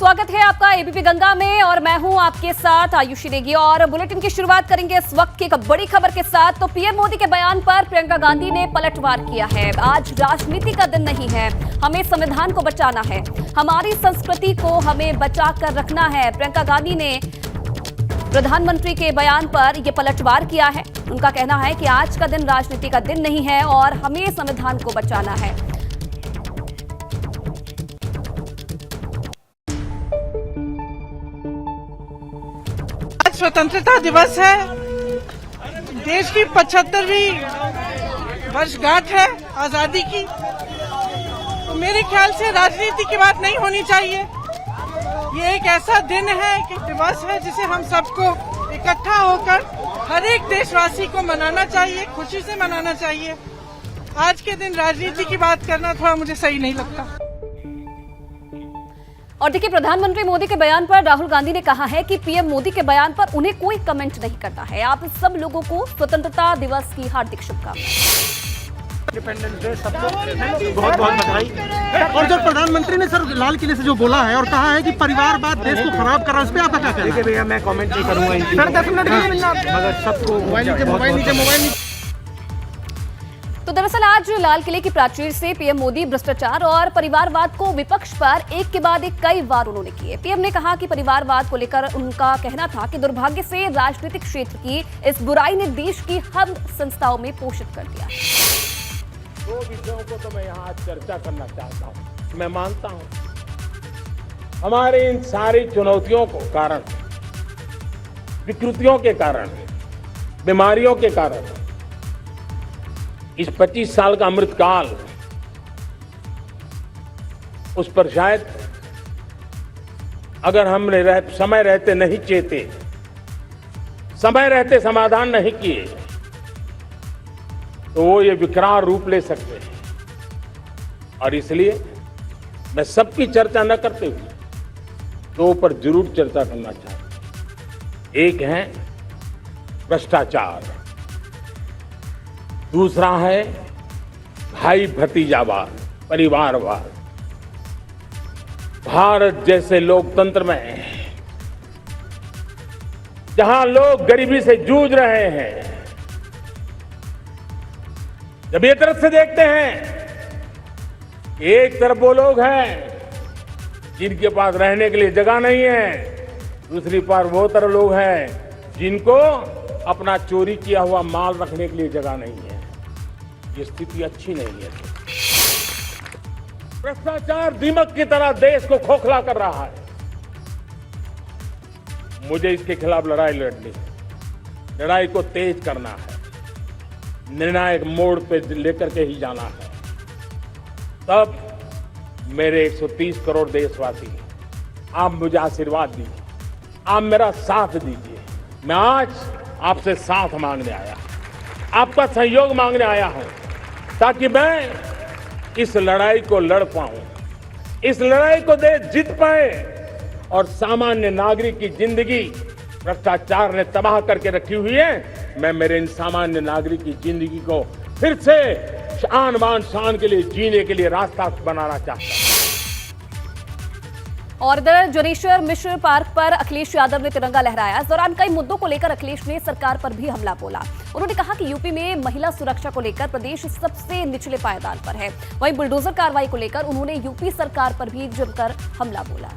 स्वागत है आपका एबीपी गंगा में और मैं हूं आपके साथ आयुषी नेगी। और बुलेटिन की शुरुआत करेंगे इस वक्त की एक बड़ी खबर के साथ। तो पीएम मोदी के बयान पर प्रियंका गांधी ने पलटवार किया है। आज राजनीति का दिन नहीं है, हमें संविधान को बचाना है, हमारी संस्कृति को हमें बचा कर रखना है। प्रियंका गांधी ने प्रधानमंत्री के बयान पर यह पलटवार किया है। उनका कहना है कि आज का दिन राजनीति का दिन नहीं है और हमें संविधान को बचाना है। स्वतंत्रता दिवस है, देश की 75वीं वर्षगांठ है आजादी की। तो मेरे ख्याल से राजनीति की बात नहीं होनी चाहिए। ये एक ऐसा दिन है कि दिवस है जिसे हम सबको इकट्ठा होकर हर एक देशवासी को मनाना चाहिए, खुशी से मनाना चाहिए। आज के दिन राजनीति की बात करना थोड़ा मुझे सही नहीं लगता। और देखिए, प्रधानमंत्री मोदी के बयान पर राहुल गांधी ने कहा है कि पीएम मोदी के बयान पर उन्हें कोई कमेंट नहीं करना है। आप सब लोगों को स्वतंत्रता दिवस की हार्दिक शुभकामनाएं। इंडिपेंडेंस डे सबको बहुत बहुत बधाई। और जो प्रधानमंत्री ने सर लाल किले से जो बोला है और कहा है कि परिवारवाद देश को खराब कर रहा है, उस पर आपका क्या कहना है? देखिए भैया, मैं कमेंट नहीं करूंगा इनकी, सर 10 मिनट के लिए मगर सबको मोबाइल तो दरअसल आज लाल किले की प्राचीर से पीएम मोदी भ्रष्टाचार और परिवारवाद को विपक्ष पर एक के बाद एक कई वार उन्होंने किए। पीएम ने कहा कि परिवारवाद को लेकर उनका कहना था कि दुर्भाग्य से राजनीतिक क्षेत्र की इस बुराई ने देश की हम संस्थाओं में पोषित कर दिया। दो विषयों को तो मैं यहाँ आज चर्चा करना चाहता हूँ। मैं मानता हूँ हमारे इन सारी चुनौतियों को कारण, विकृतियों के कारण, बीमारियों के कारण इस 25 साल का अमृतकाल, उस पर शायद अगर हमने समय रहते नहीं चेते, समय रहते समाधान नहीं किए, तो वो ये विकराल रूप ले सकते हैं। और इसलिए मैं सबकी चर्चा न करते हुए दो पर जरूर चर्चा करना चाहता हूं। एक है भ्रष्टाचार, दूसरा है भाई भतीजावाद, परिवारवाद। भारत जैसे लोकतंत्र में जहां लोग गरीबी से जूझ रहे हैं, जब एक तरफ से देखते हैं, एक तरफ वो लोग हैं जिनके पास रहने के लिए जगह नहीं है, दूसरी पार वो तरफ लोग हैं जिनको अपना चोरी किया हुआ माल रखने के लिए जगह नहीं है। ये स्थिति अच्छी नहीं है। भ्रष्टाचार दीमक की तरह देश को खोखला कर रहा है। मुझे इसके खिलाफ लड़ाई लड़नी है, लड़ाई को तेज करना है, निर्णायक मोड़ पे लेकर के ही जाना है। तब मेरे 130 करोड़ देशवासी, आप मुझे आशीर्वाद दीजिए, आप मेरा साथ दीजिए। मैं आज आपसे साथ मांगने आया, आपका सहयोग मांगने आया हूं, ताकि मैं इस लड़ाई को लड़ पाऊं, इस लड़ाई को देश जीत पाए और सामान्य नागरिक की जिंदगी भ्रष्टाचार ने तबाह करके रखी हुई है। मैं मेरे इन सामान्य नागरिक की जिंदगी को फिर से शान बान शान के लिए जीने के लिए रास्ता बनाना चाहता हूं। और इधर जनेश्वर मिश्र पार्क पर अखिलेश यादव ने तिरंगा लहराया। इस दौरान कई मुद्दों को लेकर अखिलेश ने सरकार पर भी हमला बोला। उन्होंने कहा कि यूपी में महिला सुरक्षा को लेकर प्रदेश सबसे निचले पायदान पर है। वहीं बुलडोजर कार्रवाई को लेकर उन्होंने यूपी सरकार पर भी जमकर हमला बोला।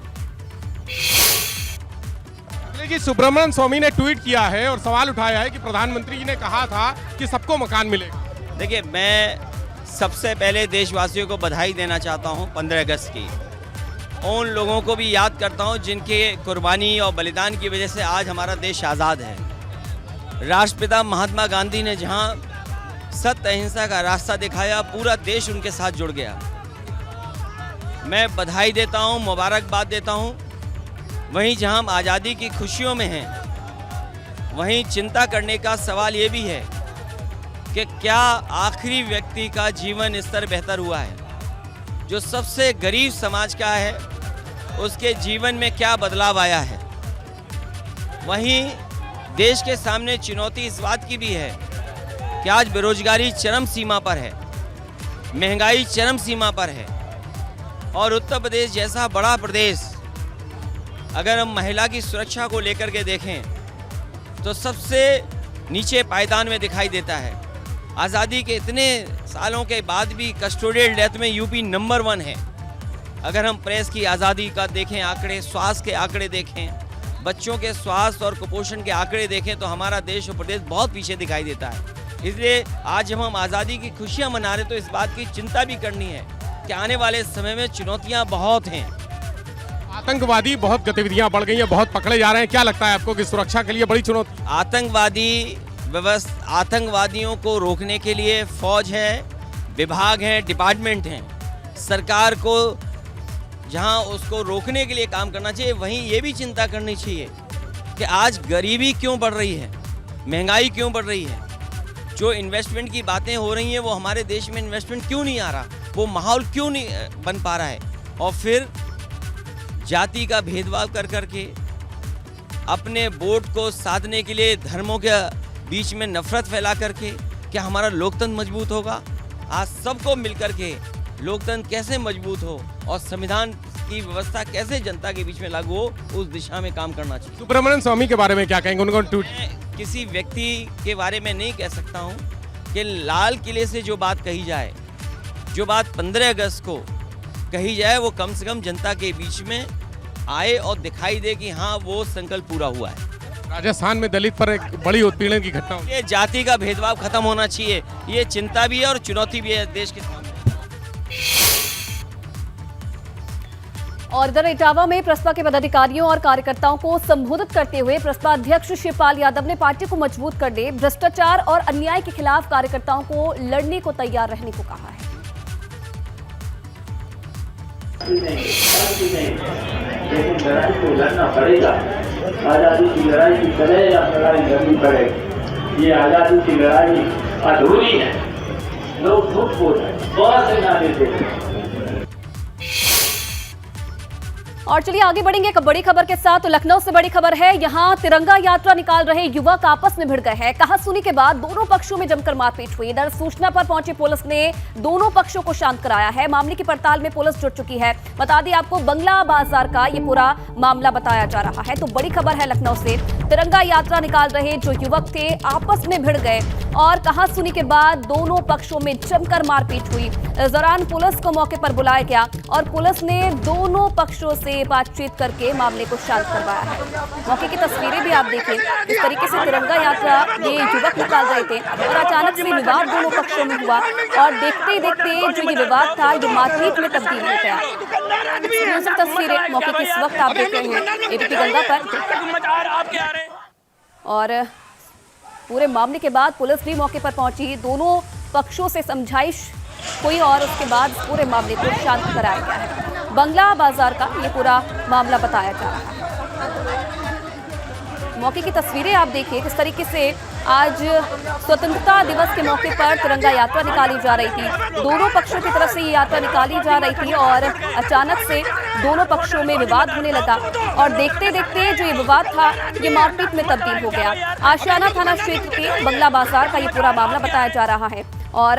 सुब्रमण्यम स्वामी ने ट्वीट किया है और सवाल उठाया है कि प्रधानमंत्री जी ने कहा था कि सबको मकान मिलेगा। देखिए, मैं सबसे पहले देशवासियों को बधाई देना चाहता हूं 15 अगस्त की। उन लोगों को भी याद करता हूं जिनके कुर्बानी और बलिदान की वजह से आज हमारा देश आज़ाद है। राष्ट्रपिता महात्मा गांधी ने जहां सत्य अहिंसा का रास्ता दिखाया, पूरा देश उनके साथ जुड़ गया। मैं बधाई देता हूं, मुबारकबाद देता हूं। वहीं जहां हम आज़ादी की खुशियों में हैं, वहीं चिंता करने का सवाल ये भी है कि क्या आखिरी व्यक्ति का जीवन स्तर बेहतर हुआ है? जो सबसे गरीब समाज का है, उसके जीवन में क्या बदलाव आया है? वहीं देश के सामने चुनौती इस बात की भी है कि आज बेरोजगारी चरम सीमा पर है, महंगाई चरम सीमा पर है और उत्तर प्रदेश जैसा बड़ा प्रदेश अगर हम महिला की सुरक्षा को लेकर के देखें तो सबसे नीचे पायदान में दिखाई देता है। आज़ादी के इतने सालों के बाद भी कस्टोडियल डेथ में यूपी नंबर 1 है। अगर हम प्रेस की आज़ादी का देखें आंकड़े, स्वास्थ्य के आंकड़े देखें, बच्चों के स्वास्थ्य और कुपोषण के आंकड़े देखें तो हमारा देश और प्रदेश बहुत पीछे दिखाई देता है। इसलिए आज जब हम आज़ादी की खुशियाँ मना रहे तो इस बात की चिंता भी करनी है कि आने वाले समय में चुनौतियाँ बहुत हैं। आतंकवादी बहुत गतिविधियां बढ़ गई हैं, बहुत पकड़े जा रहे हैं। क्या लगता है आपको कि सुरक्षा के लिए बड़ी चुनौती? आतंकवादियों को रोकने के लिए फौज है, विभाग हैं, डिपार्टमेंट हैं। सरकार को जहां उसको रोकने के लिए काम करना चाहिए, वहीं ये भी चिंता करनी चाहिए कि आज गरीबी क्यों बढ़ रही है, महंगाई क्यों बढ़ रही है, जो इन्वेस्टमेंट की बातें हो रही हैं वो हमारे देश में इन्वेस्टमेंट क्यों नहीं आ रहा, वो माहौल क्यों नहीं बन पा रहा है। और फिर जाति का भेदभाव कर करके अपने वोट को साधने के लिए धर्मों के बीच में नफरत फैला करके क्या हमारा लोकतंत्र मजबूत होगा? आज सबको मिलकर के लोकतंत्र कैसे मजबूत हो और संविधान की व्यवस्था कैसे जनता के बीच में लागू हो, उस दिशा में काम करना चाहिए। सुब्रमण्यम स्वामी के बारे में क्या कहेंगे? उनको ट्वीट मैं किसी व्यक्ति के बारे में नहीं कह सकता हूँ कि लाल किले से जो बात कही जाए, जो बात 15 अगस्त को कही जाए, वो कम से कम जनता के बीच में आए और दिखाई दे कि हाँ वो संकल्प पूरा हुआ है। राजस्थान में दलित पर एक बड़ी उत्पीड़न की घटना हुई। ये जाति का भेदभाव खत्म होना चाहिए, ये चिंता भी है और चुनौती भी है देश के सामने। और इधर इटावा में प्रसपा के पदाधिकारियों और कार्यकर्ताओं को संबोधित करते हुए प्रसपा अध्यक्ष शिवपाल यादव ने पार्टी को मजबूत करने, भ्रष्टाचार और अन्याय के खिलाफ कार्यकर्ताओं को लड़ने को तैयार रहने को कहा है। लेकिन लड़ाई को लड़ना पड़ेगा। आज़ादी की लड़ाई की चले या लड़ाई लड़नी पड़ेगी। ये आज़ादी की लड़ाई अधूरी है। लोग झूठ बोल रहे हैं, बहुत से ना देते हैं। और चलिए आगे बढ़ेंगे एक बड़ी खबर के साथ। तो लखनऊ से बड़ी खबर है, यहां तिरंगा यात्रा निकाल रहे युवक आपस में भिड़ गए हैं। कहासुनी के बाद दोनों पक्षों में जमकर मारपीट हुई। इधर सूचना पर पहुंची पुलिस ने दोनों पक्षों को शांत कराया है। मामले की पड़ताल में पुलिस जुट चुकी है। बता दें आपको, बंगला बाजार का ये पूरा मामला बताया जा रहा है। तो बड़ी खबर है लखनऊ से, तिरंगा यात्रा निकाल रहे जो युवक थे आपस में भिड़ गए और कहासुनी के बाद दोनों पक्षों में जमकर मारपीट हुई। इस दौरान पुलिस को मौके पर बुलाया गया और पुलिस ने दोनों पक्षों से बातचीत करके मामले को शांत करवाया है। मौके की तस्वीरें भी आप देखें, इस तरीके से तिरंगा यात्रा ये युवक निकाल रहे थे और अचानक से विवाद दोनों पक्षों में हुआ और देखते ही देखते जो ये विवाद था ये मारपीट में तब्दील हो गया। तस्वीरें मौके की इस वक्त आप देख रहे हैं एबीपी गंगा पर। और पूरे मामले के बाद पुलिस भी मौके पर पहुंची, दोनों पक्षों से समझाइश हुई और उसके बाद पूरे मामले को शांत कराया गया है। बंगला बाजार का ये पूरा मामला बताया जा रहा है। मौके की तस्वीरें आप देखिए किस तरीके से आज स्वतंत्रता दिवस के मौके पर तिरंगा यात्रा निकाली जा रही थी। दोनों पक्षों की तरफ से ये यात्रा निकाली जा रही थी और अचानक से दोनों पक्षों में विवाद होने लगा और देखते देखते जो ये विवाद था ये मारपीट में तब्दील हो गया। आशियाना थाना क्षेत्र के बंगला बाजार का ये पूरा मामला बताया जा रहा है। और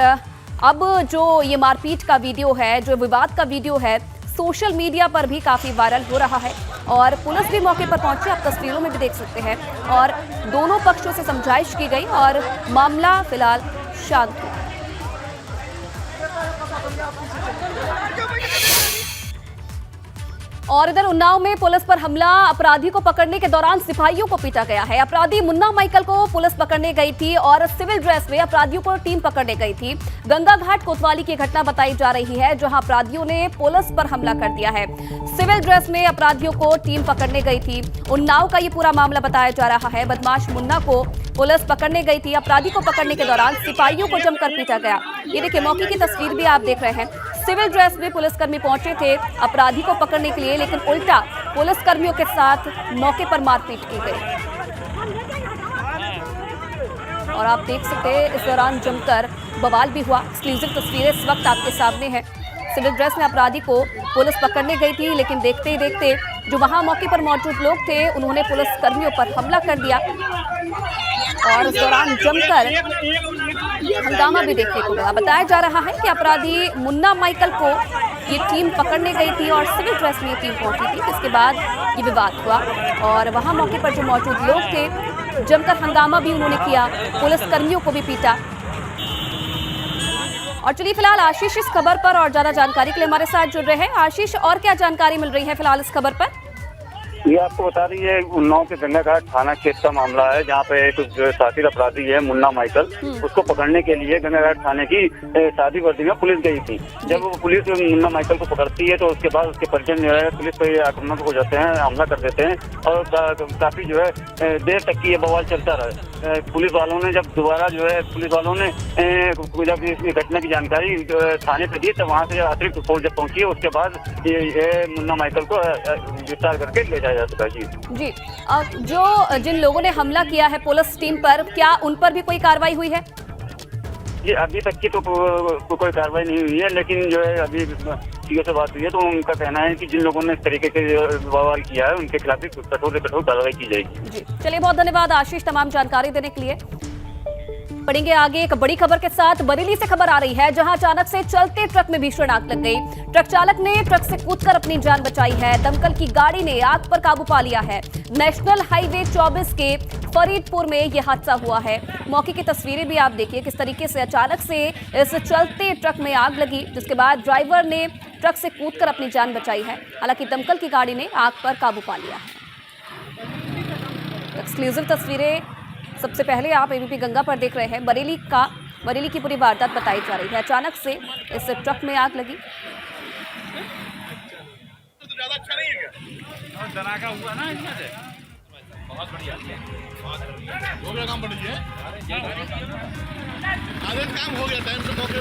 अब जो ये मारपीट का वीडियो है, जो विवाद का वीडियो है, सोशल मीडिया पर भी काफी वायरल हो रहा है और पुलिस भी मौके पर पहुंची, आप तस्वीरों में भी देख सकते हैं। और दोनों पक्षों से समझाइश की गई और मामला फिलहाल शांत हुआ। और इधर उन्नाव में पुलिस पर हमला, अपराधी को पकड़ने के दौरान सिपाहियों को पीटा गया है। अपराधी मुन्ना माइकल को पुलिस पकड़ने गई थी और सिविल ड्रेस में अपराधियों को टीम पकड़ने गई थी। गंगा घाट कोतवाली की घटना बताई जा रही है जहां अपराधियों ने पुलिस पर हमला कर दिया है। सिविल ड्रेस में अपराधियों को टीम पकड़ने गई थी। उन्नाव का ये पूरा मामला बताया जा रहा है। बदमाश मुन्ना को पुलिस पकड़ने गई थी। अपराधी को पकड़ने के दौरान सिपाहियों को जमकर पीटा गया। ये देखिए मौके की तस्वीर भी आप देख रहे हैं। सिविल ड्रेस में पुलिसकर्मी पहुंचे थे अपराधी को पकड़ने के लिए, लेकिन उल्टा पुलिसकर्मियों के साथ मौके पर मारपीट की गई। और आप देख सकते हैं इस दौरान जमकर बवाल भी हुआ। एक्सक्लूसिव तस्वीरें इस वक्त आपके सामने हैं। सिविल ड्रेस में अपराधी को पुलिस पकड़ने गई थी, लेकिन देखते ही देखते जो वहां मौके पर मौजूद लोग थे उन्होंने पुलिसकर्मियों पर हमला कर दिया और इस दौरान जमकर हंगामा भी देखने को मिला। बताया जा रहा है कि अपराधी मुन्ना माइकल को ये टीम पकड़ने गई थी और सिविल ड्रेस में ये टीम पहुंची थी, जिसके बाद ये विवाद हुआ और वहां मौके पर जो मौजूद लोग थे जमकर हंगामा भी उन्होंने किया, पुलिस कर्मियों को भी पीटा। और चलिए फिलहाल आशीष इस खबर पर और ज्यादा जानकारी के लिए हमारे साथ जुड़ रहे हैं। आशीष, और क्या जानकारी मिल रही है फिलहाल इस खबर पर? ये आपको बता रही है उन्नाव के गंगा घाट थाना क्षेत्र का मामला है, जहाँ पे एक शातिर अपराधी है मुन्ना माइकल, उसको पकड़ने के लिए गंगा घाट थाने की शादी वर्दी में पुलिस गई थी। जब वो पुलिस मुन्ना माइकल को पकड़ती है तो उसके बाद उसके परिजन जो है पुलिस पे आक्रमण हो जाते हैं, हमला कर देते हैं और काफी जो है देर तक की ये बवाल चलता रहा। पुलिस वालों ने जब दोबारा जो है जब इस घटना की जानकारी थाने पे दी तो वहाँ से अतिरिक्त फौज जब पहुंची उसके बाद ये मुन्ना माइकल को गिरफ्तार करके ले जाया जा सका। जी, जो जिन लोगों ने हमला किया है पुलिस टीम पर, क्या उन पर भी कोई कार्रवाई हुई है? ये अभी तक की तो कोई कार्रवाई नहीं हुई है, लेकिन जो है अभी सीओ से बात हुई है तो उनका कहना है कि जिन लोगों ने इस तरीके से बवाल किया है उनके खिलाफ भी कठोर से कठोर कार्रवाई की जाएगी। जी, चलिए बहुत धन्यवाद आशीष तमाम जानकारी देने के लिए। बढ़ेंगे आगे एक बड़ी खबर के साथ। बरेली से खबर आ रही है, जहां अचानक से चलते ट्रक में भीषण आग लग गई। ट्रक चालक ने ट्रक से कूदकर अपनी जान बचाई है। दमकल की गाड़ी ने आग पर काबू पा लिया है। नेशनल हाईवे 24 के फरीदपुर में यह हादसा हुआ है। मौके की तस्वीरें भी आप देखिए किस तरीके से अचानक से इस चलते ट्रक में आग लगी, जिसके बाद ड्राइवर ने ट्रक से कूदकर अपनी जान बचाई है। हालांकि दमकल की गाड़ी ने आग पर काबू पा लिया है। एक्सक्लूसिव तस्वीरें सबसे पहले आप एबीपी गंगा पर देख रहे हैं। बरेली की पूरी वारदात बताई जा रही है। अचानक से इस ट्रक में आग लगी। बहुत बढ़िया काम बढ़िया काम हो गया टाइम से मौके।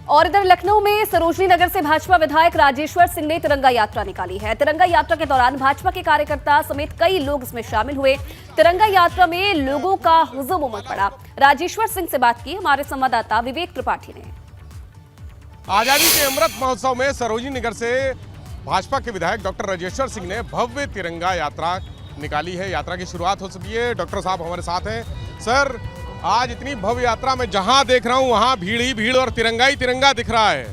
और इधर लखनऊ में सरोजनी नगर से भाजपा विधायक राजेश्वर सिंह ने तिरंगा यात्रा निकाली है। तिरंगा यात्रा के दौरान भाजपा के कार्यकर्ता समेत कई लोग इसमें शामिल हुए। तिरंगा यात्रा में लोगों का हुजूम उमड़ पड़ा। राजेश्वर सिंह से बात की हमारे संवाददाता विवेक त्रिपाठी ने। आजादी के अमृत महोत्सव में सरोजनी नगर से भाजपा के विधायक डॉक्टर राजेश्वर सिंह ने भव्य तिरंगा यात्रा निकाली है। यात्रा की शुरुआत हो चुकी है। डॉक्टर साहब हमारे साथ हैं। सर, आज इतनी भव्य यात्रा में जहां देख रहा हूं वहां भीड़ ही भीड़ और तिरंगा ही तिरंगा दिख रहा है।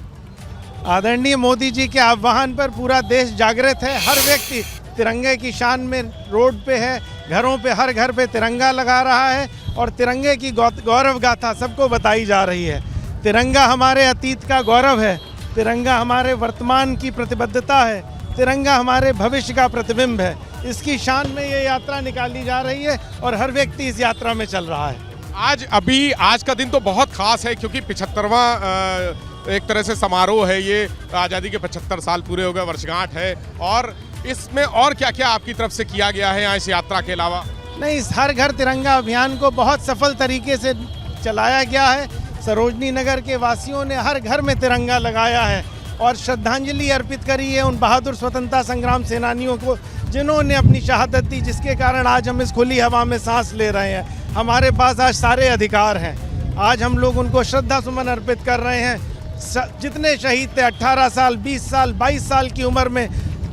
आदरणीय मोदी जी के आह्वान पर पूरा देश जागृत है। हर व्यक्ति तिरंगे की शान में रोड पे है, घरों पे, हर घर पे तिरंगा लगा रहा है और तिरंगे की गौरव गाथा सबको बताई जा रही है। तिरंगा हमारे अतीत का गौरव है, तिरंगा हमारे वर्तमान की प्रतिबद्धता है, तिरंगा हमारे भविष्य का प्रतिबिंब है। इसकी शान में ये यात्रा निकाली जा रही है और हर व्यक्ति इस यात्रा में चल रहा है। आज का दिन तो बहुत खास है क्योंकि 75वां एक तरह से समारोह है। ये आज़ादी के 75 साल पूरे हो गए, वर्षगांठ है। और इसमें और क्या क्या आपकी तरफ से किया गया है यहाँ इस यात्रा के अलावा? नहीं, इस हर घर तिरंगा अभियान को बहुत सफल तरीके से चलाया गया है। सरोजनी नगर के वासियों ने हर घर में तिरंगा लगाया है और श्रद्धांजलि अर्पित करी है उन बहादुर स्वतंत्रता संग्राम सेनानियों को जिन्होंने अपनी शहादत दी, जिसके कारण आज हम इस खुली हवा में सांस ले रहे हैं। हमारे पास आज सारे अधिकार हैं। आज हम लोग उनको श्रद्धा सुमन अर्पित कर रहे हैं। जितने शहीद थे 18 साल, 20 साल, 22 साल की उम्र में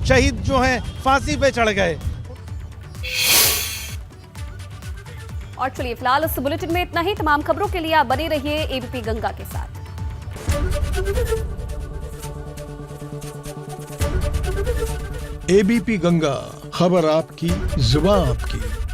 शहीद जो हैं फांसी पे चढ़ गए। और चलिए फिलहाल इस बुलेटिन में इतना ही। तमाम खबरों के लिए आप बने रहिए एबीपी गंगा के साथ। एबीपी गंगा, खबर आपकी, जुबान आपकी।